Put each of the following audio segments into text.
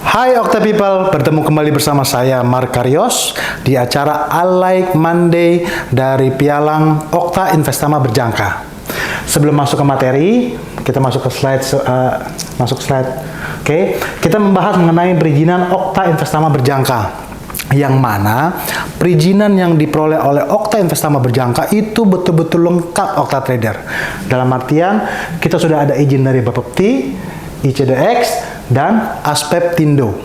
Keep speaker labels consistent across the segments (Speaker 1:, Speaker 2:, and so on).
Speaker 1: Hai Okta People, bertemu kembali bersama saya Mark Karyos di acara I Like Monday dari Pialang Okta Investama Berjangka. Sebelum masuk ke materi, kita masuk ke slide. Oke, kita membahas mengenai perizinan Okta Investama Berjangka. Yang mana perizinan yang diperoleh oleh Okta Investama Berjangka itu betul-betul lengkap Okta Trader. Dalam artian kita sudah ada izin dari Bapepti, ICDX, dan Aspeptindo.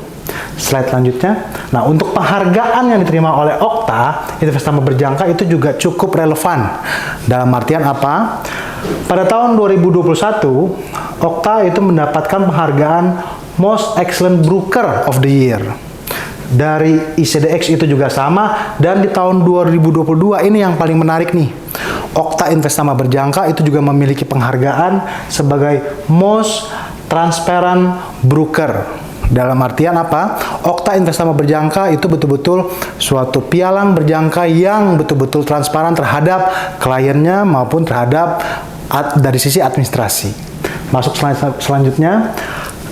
Speaker 1: Slide selanjutnya. Nah, untuk penghargaan yang diterima oleh Okta Investama Berjangka itu juga cukup relevan. Dalam artian apa? Pada tahun 2021, Okta itu mendapatkan penghargaan Most Excellent Broker of the Year. Dari ICDX itu juga sama, dan di tahun 2022 ini yang paling menarik nih. Okta Investama Berjangka itu juga memiliki penghargaan sebagai Most Transparent Broker. Dalam artian apa? Okta Investama Berjangka itu betul-betul suatu pialang berjangka yang betul-betul transparan terhadap kliennya maupun terhadap dari sisi administrasi. Masuk slide selanjutnya.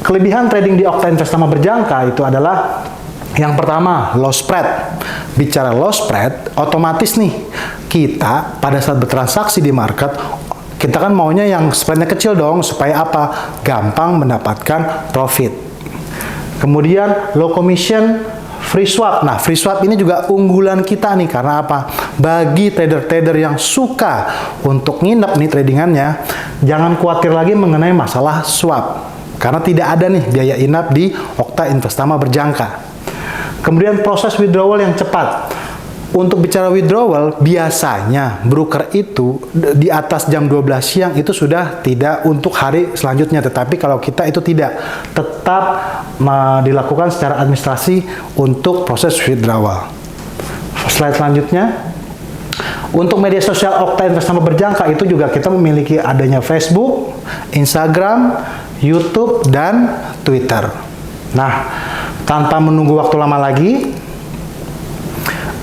Speaker 1: Kelebihan trading di Okta Investama Berjangka itu adalah yang pertama, low spread. Bicara low spread, otomatis nih kita pada saat bertransaksi di market, kita kan maunya yang spreadnya kecil dong, supaya apa? Gampang mendapatkan profit. Kemudian low commission, free swap. Nah, free swap ini juga unggulan kita nih, karena apa? Bagi trader-trader yang suka untuk nginep nih tradingannya, jangan khawatir lagi mengenai masalah swap, karena tidak ada nih biaya inap di Okta Investama Berjangka. Kemudian proses withdrawal yang cepat. Untuk bicara withdrawal, biasanya broker itu di atas jam 12 siang itu sudah tidak untuk hari selanjutnya. Tetapi kalau kita itu tidak, tetap dilakukan secara administrasi untuk proses withdrawal. Slide selanjutnya. Untuk media sosial Okta Investama Berjangka itu juga kita memiliki adanya Facebook, Instagram, YouTube, dan Twitter. Nah, tanpa menunggu waktu lama lagi,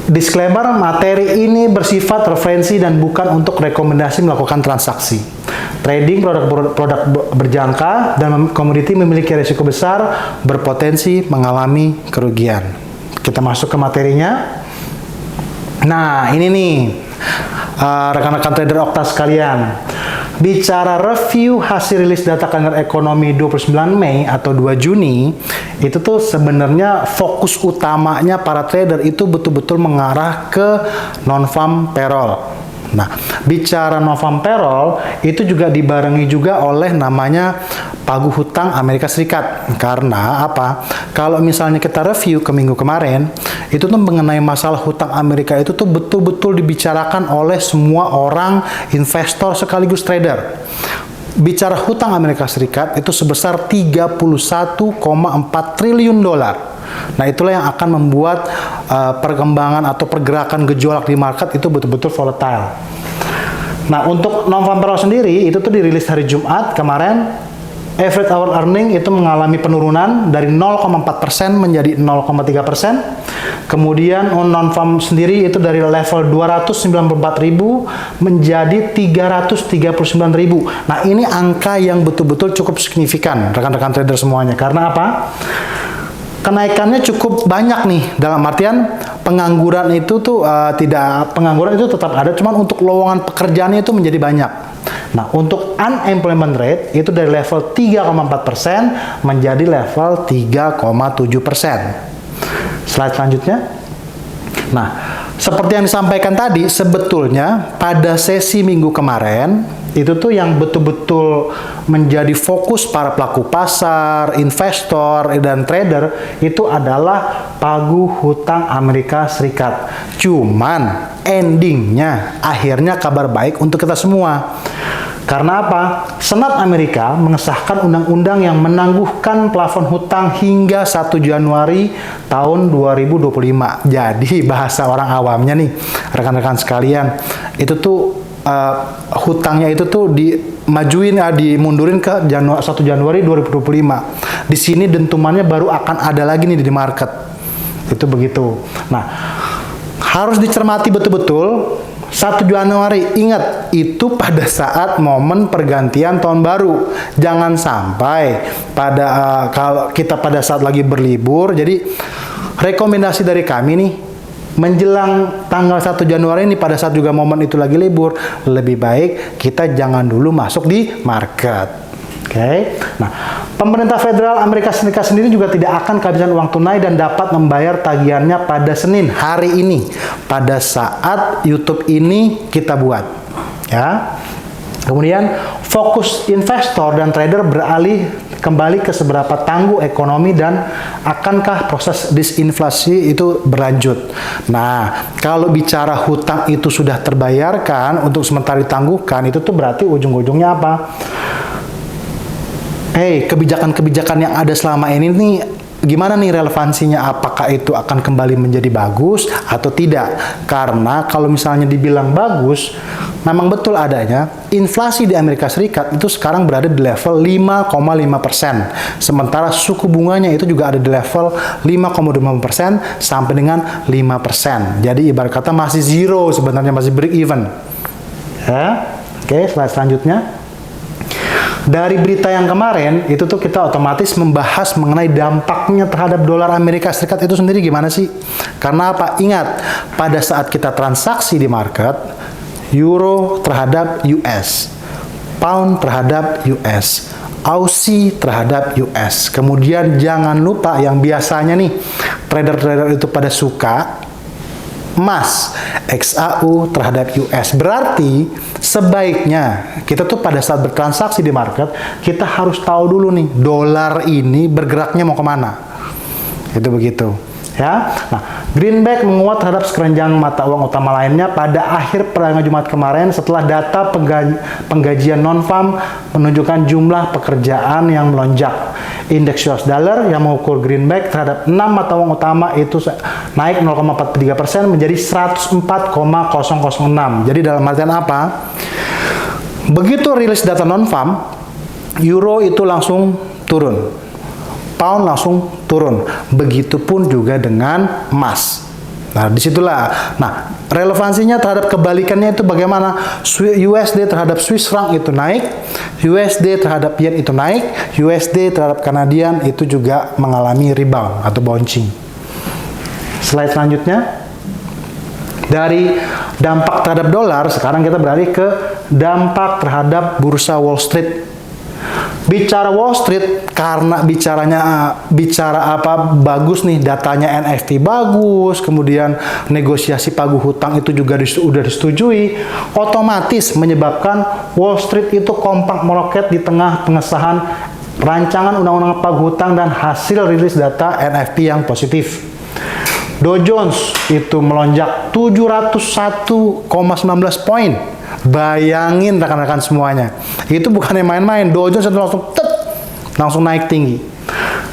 Speaker 1: disclaimer, materi ini bersifat referensi dan bukan untuk rekomendasi melakukan transaksi. Trading produk berjangka dan komoditi memiliki risiko besar, berpotensi mengalami kerugian. Kita masuk ke materinya. Nah, ini nih, rekan-rekan trader Okta sekalian. Bicara review hasil rilis data kalender ekonomi 29 Mei atau 2 Juni, itu tuh sebenarnya fokus utamanya para trader itu betul-betul mengarah ke non-farm payroll. Nah, bicara non-farm payroll itu juga dibarengi juga oleh namanya pagu hutang Amerika Serikat. Karena apa? Kalau misalnya kita review ke minggu kemarin, itu tuh mengenai masalah hutang Amerika itu tuh betul-betul dibicarakan oleh semua orang investor sekaligus trader. Bicara hutang Amerika Serikat itu sebesar 31,4 triliun dolar. Nah, itulah yang akan membuat perkembangan atau pergerakan gejolak di market itu betul-betul volatile. Nah, untuk non-farm payroll sendiri itu tuh dirilis hari Jumat kemarin. Average hour earning itu mengalami penurunan dari 0,4% menjadi 0,3%. Kemudian non-farm sendiri itu dari level 294.000 menjadi 339.000. Nah, ini angka yang betul-betul cukup signifikan rekan-rekan trader semuanya. Karena apa? Kenaikannya cukup banyak nih, dalam artian pengangguran itu tuh pengangguran itu tetap ada, cuman untuk lowongan pekerjaannya itu menjadi banyak. Nah, untuk unemployment rate itu dari level 3,4% menjadi level 3,7%. Slide selanjutnya. Nah, seperti yang disampaikan tadi, sebetulnya pada sesi minggu kemarin itu tuh yang betul-betul menjadi fokus para pelaku pasar, investor, dan trader itu adalah pagu hutang Amerika Serikat. Cuman endingnya, akhirnya kabar baik untuk kita semua. Karena apa? Senat Amerika mengesahkan undang-undang yang menangguhkan plafon hutang hingga 1 Januari tahun 2025. Jadi bahasa orang awamnya nih, rekan-rekan sekalian, itu tuh hutangnya itu tuh dimundurin ke 1 Januari 2025. Di sini dentumannya baru akan ada lagi nih di market. Itu begitu. Nah, harus dicermati betul-betul 1 Januari, ingat itu pada saat momen pergantian tahun baru. Jangan sampai kalau kita pada saat lagi berlibur. Jadi rekomendasi dari kami nih, menjelang tanggal 1 Januari ini pada saat juga momen itu lagi libur, lebih baik kita jangan dulu masuk di market. Oke. Nah, pemerintah federal Amerika Serikat sendiri juga tidak akan kehabisan uang tunai dan dapat membayar tagihannya pada Senin hari ini, pada saat YouTube ini kita buat. Ya. Kemudian fokus investor dan trader beralih kembali ke seberapa tangguh ekonomi dan akankah proses disinflasi itu berlanjut. Nah, kalau bicara hutang itu sudah terbayarkan untuk sementara ditangguhkan, itu tuh berarti ujung-ujungnya apa? Kebijakan-kebijakan yang ada selama ini nih gimana nih relevansinya? Apakah itu akan kembali menjadi bagus atau tidak? Karena kalau misalnya dibilang bagus, memang betul adanya inflasi di Amerika Serikat itu sekarang berada di level 5,5%. Sementara suku bunganya itu juga ada di level 5,25% sampai dengan 5%. Jadi ibarat kata masih zero sebenarnya, masih break even. Ya. Oke, slide selanjutnya. Dari berita yang kemarin, itu tuh kita otomatis membahas mengenai dampaknya terhadap dolar Amerika Serikat itu sendiri gimana sih? Karena apa? Ingat, pada saat kita transaksi di market, euro terhadap US, pound terhadap US, Aussie terhadap US. Kemudian jangan lupa yang biasanya nih, trader-trader itu pada suka emas, XAU terhadap US. Berarti sebaiknya kita tuh pada saat bertransaksi di market, kita harus tahu dulu nih, dolar ini bergeraknya mau kemana. Itu begitu. Ya. Nah, greenback menguat terhadap sekeranjang mata uang utama lainnya pada akhir perdagangan Jumat kemarin setelah data penggajian non-farm menunjukkan jumlah pekerjaan yang melonjak. Indeks US dollar yang mengukur greenback terhadap 6 mata uang utama itu naik 0,43% menjadi 104,006. Jadi dalam artian apa? Begitu rilis data non-farm, euro itu langsung turun. Pound langsung turun. Begitupun juga dengan emas. Nah, disitulah. Nah, relevansinya terhadap kebalikannya itu bagaimana? USD terhadap Swiss franc itu naik, USD terhadap yen itu naik, USD terhadap Kanadian itu juga mengalami rebound atau bouncing. Slide selanjutnya. Dari dampak terhadap dolar, sekarang kita beralih ke dampak terhadap bursa Wall Street. Bicara Wall Street, karena bicara apa bagus nih, datanya NFT bagus, kemudian negosiasi pagu hutang itu juga sudah disetujui, otomatis menyebabkan Wall Street itu kompak meroket di tengah pengesahan rancangan undang-undang pagu hutang dan hasil rilis data NFT yang positif. Dow Jones itu melonjak 701,19 poin. Bayangin rekan-rekan semuanya. Itu bukannya main-main. Dow Jones itu langsung naik tinggi.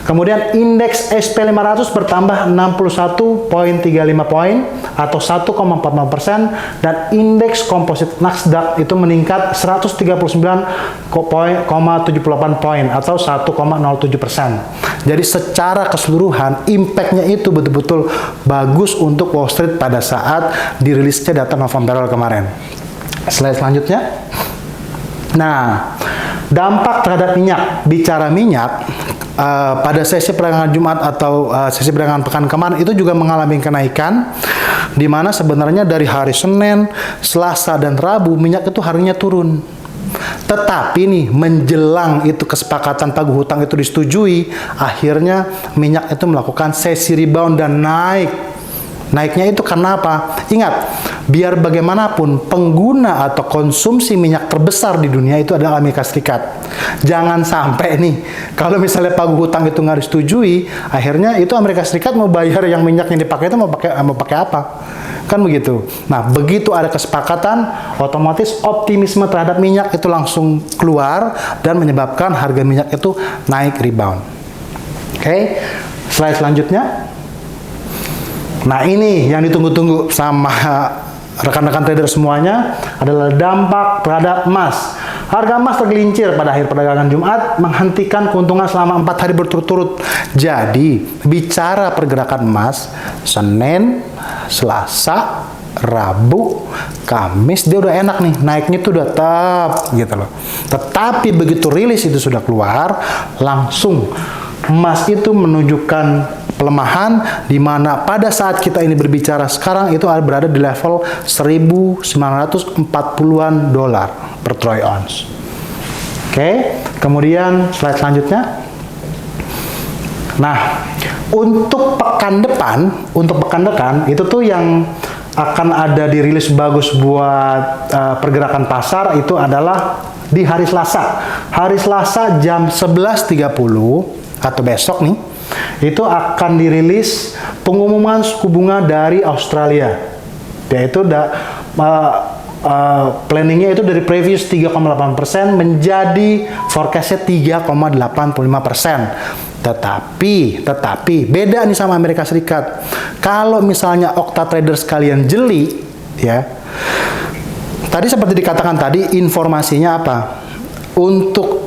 Speaker 1: Kemudian indeks SP500 bertambah 61,35 poin atau 1,40% dan indeks komposit Nasdaq itu meningkat 139,78 poin atau 1,07%. Jadi secara keseluruhan impact-nya itu betul-betul bagus untuk Wall Street pada saat dirilisnya data November kemarin. Slide selanjutnya. Nah, dampak terhadap minyak. Bicara minyak, pada sesi perdagangan Jumat atau sesi perdagangan pekan kemarin itu juga mengalami kenaikan, di mana sebenarnya dari hari Senin, Selasa, dan Rabu minyak itu harganya turun. Tetapi nih menjelang itu kesepakatan pagu hutang itu disetujui, akhirnya minyak itu melakukan sesi rebound dan naik. Naiknya itu karena apa? Ingat, biar bagaimanapun pengguna atau konsumsi minyak terbesar di dunia itu adalah Amerika Serikat. Jangan sampai nih, kalau misalnya pagu hutang itu nggak disetujui, akhirnya itu Amerika Serikat mau bayar yang minyak yang dipakai itu mau pakai apa? Kan begitu. Nah, begitu ada kesepakatan, otomatis optimisme terhadap minyak itu langsung keluar dan menyebabkan harga minyak itu naik rebound. Oke, slide selanjutnya. Nah, ini yang ditunggu-tunggu sama rekan-rekan trader semuanya adalah dampak terhadap emas. Harga emas tergelincir pada akhir perdagangan Jumat, menghentikan keuntungan selama 4 hari berturut-turut. Jadi, bicara pergerakan emas, Senin, Selasa, Rabu, Kamis dia udah enak nih, naiknya tuh udah tetap gitu loh. Tetapi begitu rilis itu sudah keluar, langsung emas itu menunjukkan pelemahan, di mana pada saat kita ini berbicara sekarang itu berada di level 1.940-an dolar per troy ounce. Oke, kemudian slide selanjutnya. Nah, untuk pekan depan itu tuh yang akan ada dirilis bagus buat pergerakan pasar itu adalah di hari Selasa. Hari Selasa jam 11.30 atau besok nih, itu akan dirilis pengumuman suku bunga dari Australia. Yaitu planningnya itu dari previous 3,8% menjadi forecastnya 3,85%. Tetapi beda nih sama Amerika Serikat. Kalau misalnya Okta Traders kalian jeli, ya, tadi seperti dikatakan tadi, informasinya apa? Untuk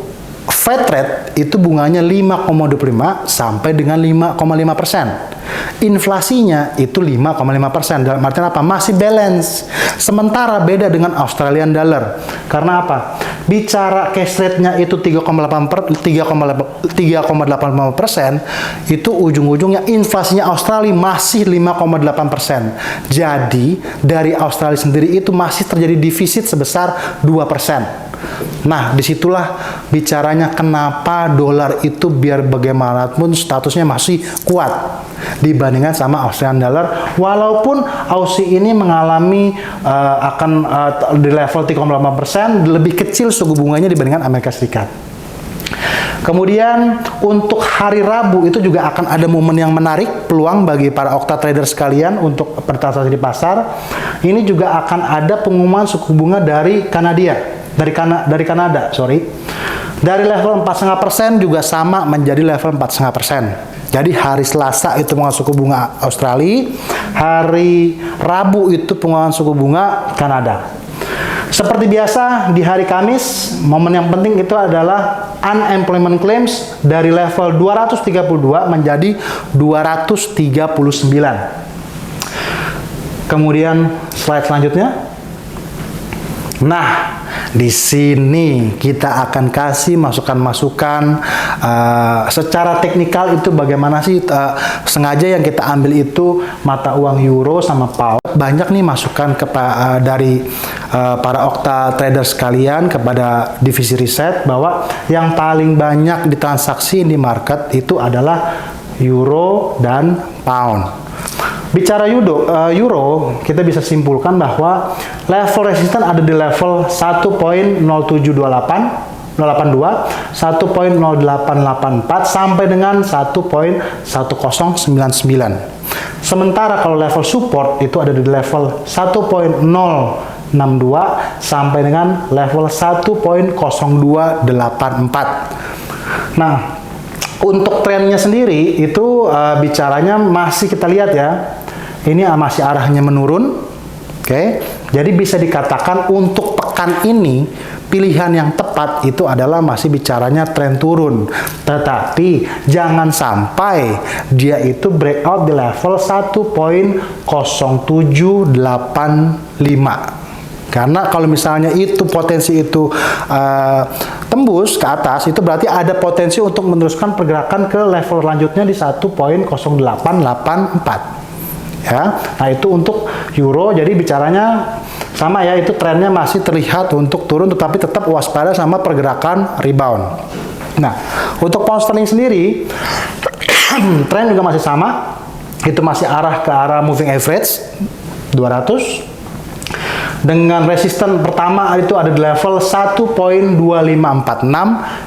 Speaker 1: Fed rate itu bunganya 5,25 sampai dengan 5,5%. Inflasinya itu 5,5%. Dalam artian apa? Masih balance. Sementara beda dengan Australian dollar. Karena apa? Bicara cash rate-nya itu 3,85%, itu ujung-ujungnya inflasinya Australia masih 5,8%. Jadi, dari Australia sendiri itu masih terjadi defisit sebesar 2%. Nah, disitulah bicaranya kenapa dolar itu biar bagaimanapun statusnya masih kuat dibandingkan sama Australian dollar, walaupun Aussie ini mengalami di level 3,8%, lebih kecil suku bunganya dibandingkan Amerika Serikat. Kemudian untuk hari Rabu itu juga akan ada momen yang menarik, peluang bagi para Okta Trader sekalian untuk bertransaksi di pasar. Ini juga akan ada pengumuman suku bunga dari Kanada. Dari level 4,5% juga sama menjadi level 4,5%. Jadi hari Selasa itu pengumuman suku bunga Australia, hari Rabu itu pengumuman suku bunga Kanada. Seperti biasa di hari Kamis, momen yang penting itu adalah unemployment claims dari level 232 menjadi 239. Kemudian slide selanjutnya. Nah, di sini kita akan kasih masukan-masukan secara teknikal itu bagaimana sih, sengaja yang kita ambil itu mata uang euro sama pound. Banyak nih masukan dari para Okta Trader sekalian kepada divisi riset bahwa yang paling banyak ditransaksi di market itu adalah euro dan pound. Bicara euro, kita bisa simpulkan bahwa level resisten ada di level 1.0782, 1.0884 sampai dengan 1.1099. Sementara kalau level support itu ada di level 1.062 sampai dengan level 1.0284. Nah, untuk trennya sendiri itu bicaranya masih kita lihat ya, ini masih arahnya menurun. Oke, jadi bisa dikatakan untuk pekan ini pilihan yang tepat itu adalah masih bicaranya tren turun. Tetapi jangan sampai dia itu breakout di level 1.0785. Karena kalau misalnya itu potensi itu tembus ke atas, itu berarti ada potensi untuk meneruskan pergerakan ke level selanjutnya di 1.0884. Ya, nah itu untuk euro. Jadi bicaranya sama ya, itu trennya masih terlihat untuk turun, tetapi tetap waspada sama pergerakan rebound. Nah, untuk pound sterling sendiri, tren juga masih sama, itu masih arah ke arah moving average 200. Dengan resisten pertama itu ada di level 1.2546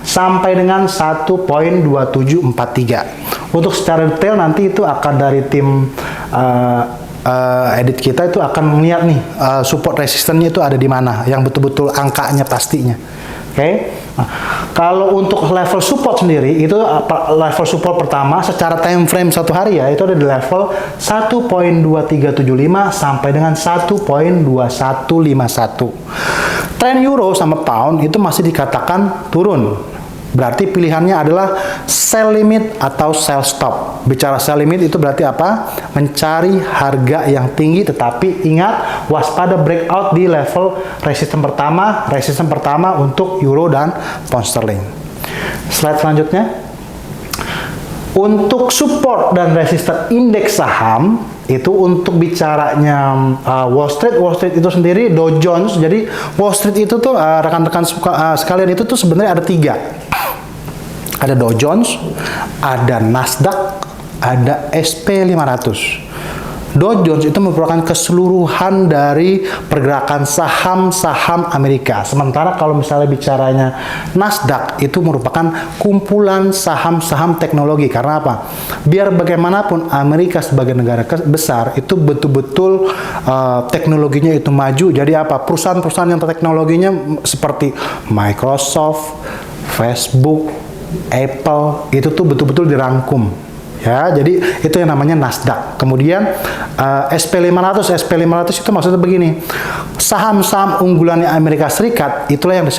Speaker 1: sampai dengan 1.2743. Untuk secara detail nanti itu akan dari tim edit kita itu akan melihat nih support resistennya itu ada di mana, yang betul-betul angkanya pastinya. Oke. Nah, kalau untuk level support sendiri itu level support pertama secara time frame satu hari ya, itu ada di level 1.2375 sampai dengan 1.2151. Tren euro sama pound itu masih dikatakan turun. Berarti pilihannya adalah sell limit atau sell stop. Bicara sell limit itu berarti apa? Mencari harga yang tinggi, tetapi ingat waspada breakout di level resisten pertama untuk euro dan pound sterling. Slide selanjutnya. Untuk support dan resisten indeks saham itu untuk bicaranya Wall Street itu sendiri, Dow Jones. Jadi Wall Street itu tuh rekan-rekan sekalian itu tuh sebenarnya ada 3. Ada Dow Jones, ada Nasdaq, ada SP500. Dow Jones itu merupakan keseluruhan dari pergerakan saham-saham Amerika. Sementara kalau misalnya bicaranya Nasdaq itu merupakan kumpulan saham-saham teknologi. Karena apa? Biar bagaimanapun Amerika sebagai negara besar itu betul-betul teknologinya itu maju. Jadi apa? Perusahaan-perusahaan yang teknologinya seperti Microsoft, Facebook, Apple itu tuh betul-betul dirangkum. Ya, jadi itu yang namanya Nasdaq. Kemudian SP500 itu maksudnya begini. Saham-saham unggulannya Amerika Serikat itulah yang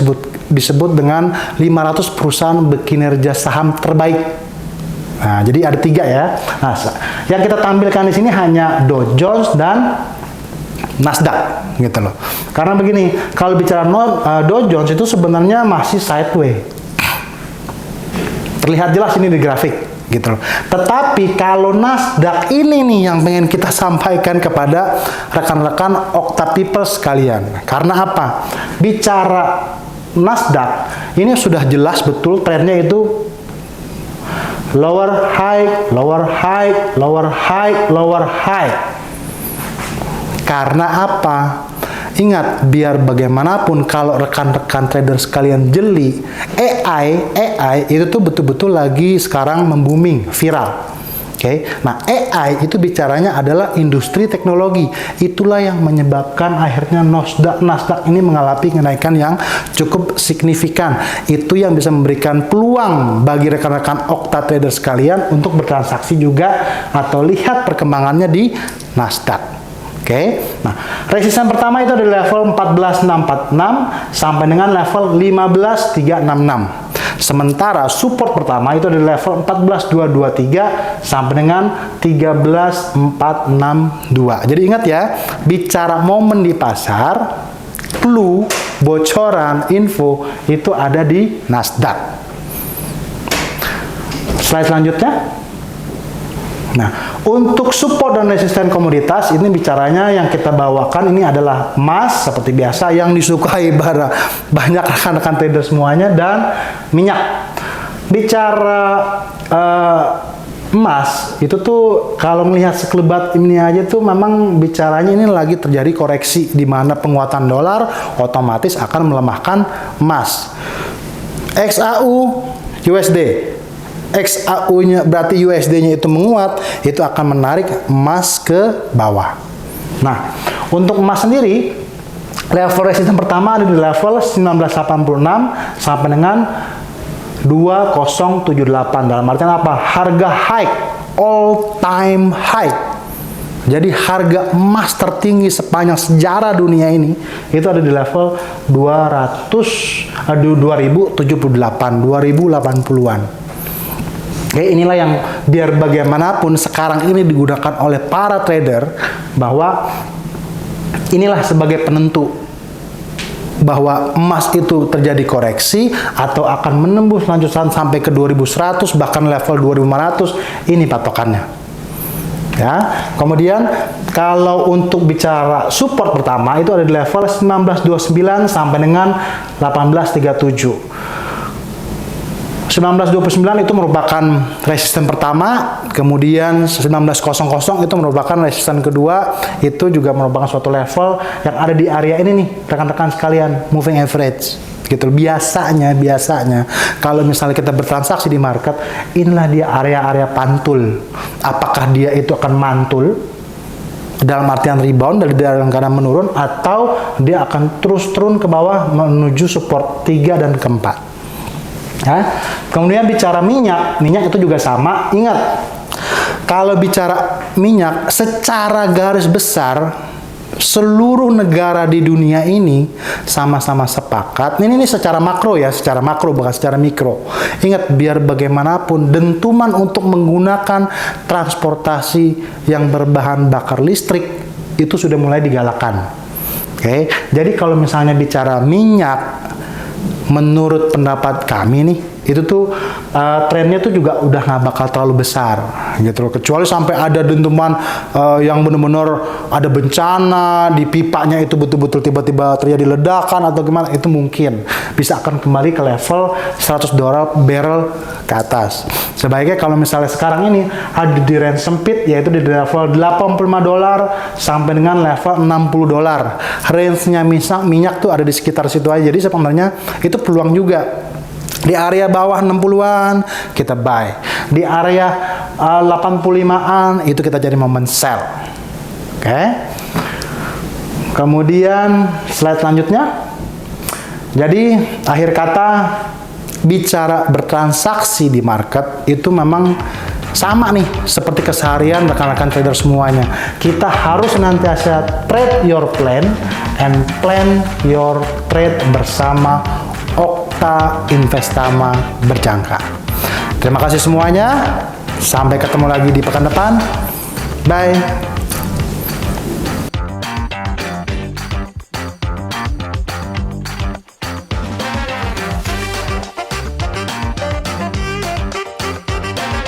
Speaker 1: disebut dengan 500 perusahaan berkinerja saham terbaik. Nah, jadi ada 3 ya. Nah, yang kita tampilkan di sini hanya Dow Jones dan Nasdaq gitu loh. Karena begini, kalau bicara Dow Jones itu sebenarnya masih sideways. Terlihat jelas ini di grafik gitu loh. Tetapi kalau Nasdaq ini nih yang pengen kita sampaikan kepada rekan-rekan Okta People sekalian. Karena apa? Bicara Nasdaq ini sudah jelas betul trennya itu lower high, lower high, lower high, lower high. Karena apa? Ingat, biar bagaimanapun kalau rekan-rekan trader sekalian jeli, AI itu tuh betul-betul lagi sekarang membooming, viral. Oke. Nah, AI itu bicaranya adalah industri teknologi. Itulah yang menyebabkan akhirnya Nasdaq ini mengalami kenaikan yang cukup signifikan. Itu yang bisa memberikan peluang bagi rekan-rekan Okta trader sekalian untuk bertransaksi juga atau lihat perkembangannya di Nasdaq. Oke, nah resisten pertama itu di level 14.646 sampai dengan level 15.366. Sementara support pertama itu di level 14.223 sampai dengan 13.462. Jadi ingat ya, bicara momen di pasar, clue, bocoran, info itu ada di Nasdaq. Slide selanjutnya. Nah, untuk support dan resisten komoditas ini bicaranya yang kita bawakan ini adalah emas seperti biasa yang disukai banyak rekan-rekan trader semuanya, dan minyak. Bicara emas itu tuh kalau melihat sekelebat ini aja tuh memang bicaranya ini lagi terjadi koreksi di mana penguatan dolar otomatis akan melemahkan emas. XAU USD. XAU-nya berarti USD-nya itu menguat, itu akan menarik emas ke bawah. Nah, untuk emas sendiri, level resisten pertama ada di level 1986 sampai dengan 2078. Dalam artian apa? Harga high, all time high. Jadi harga emas tertinggi sepanjang sejarah dunia ini itu ada di level 2078, 2080-an. Inilah yang biar bagaimanapun sekarang ini digunakan oleh para trader, bahwa inilah sebagai penentu bahwa emas itu terjadi koreksi atau akan menembus lanjutan sampai ke 2100 bahkan level 2500. Ini patokannya. Ya. Kemudian kalau untuk bicara support pertama itu ada di level 1929 sampai dengan 1837. 1929 itu merupakan resisten pertama, kemudian 1900 itu merupakan resisten kedua, itu juga merupakan suatu level yang ada di area ini nih, rekan-rekan sekalian, moving average. Gitu. Biasanya kalau misalnya kita bertransaksi di market, inilah dia area-area pantul. Apakah dia itu akan mantul dalam artian rebound dalam keadaan menurun, atau dia akan terus turun ke bawah menuju support 3 dan keempat. Ya. Kemudian bicara minyak itu juga sama. Ingat, kalau bicara minyak secara garis besar seluruh negara di dunia ini sama-sama sepakat. Ini secara makro ya, secara makro bukan secara mikro. Ingat, biar bagaimanapun dentuman untuk menggunakan transportasi yang berbahan bakar listrik itu sudah mulai digalakan. Oke, jadi kalau misalnya bicara minyak, menurut pendapat kami nih, itu tuh trennya tuh juga udah nggak bakal terlalu besar gitu loh, kecuali sampai ada dentuman yang benar-benar ada bencana di pipanya itu betul-betul tiba-tiba terjadi ledakan atau gimana, itu mungkin bisa akan kembali ke level $100 barrel ke atas. Sebaiknya kalau misalnya sekarang ini ada di range sempit, yaitu di level $85 sampai dengan level $60. Range-nya minyak tuh ada di sekitar situ aja, jadi sebenarnya itu peluang juga. Di area bawah 60-an kita buy. Di area 85-an itu kita jadi momen sell. Oke. Kemudian slide selanjutnya. Jadi akhir kata, bicara bertransaksi di market itu memang sama nih seperti keseharian rekan-rekan trader semuanya. Kita harus senantiasa trade your plan and plan your trade bersama Okta Investama Berjangka. Terima kasih semuanya. Sampai ketemu lagi di pekan depan. Bye.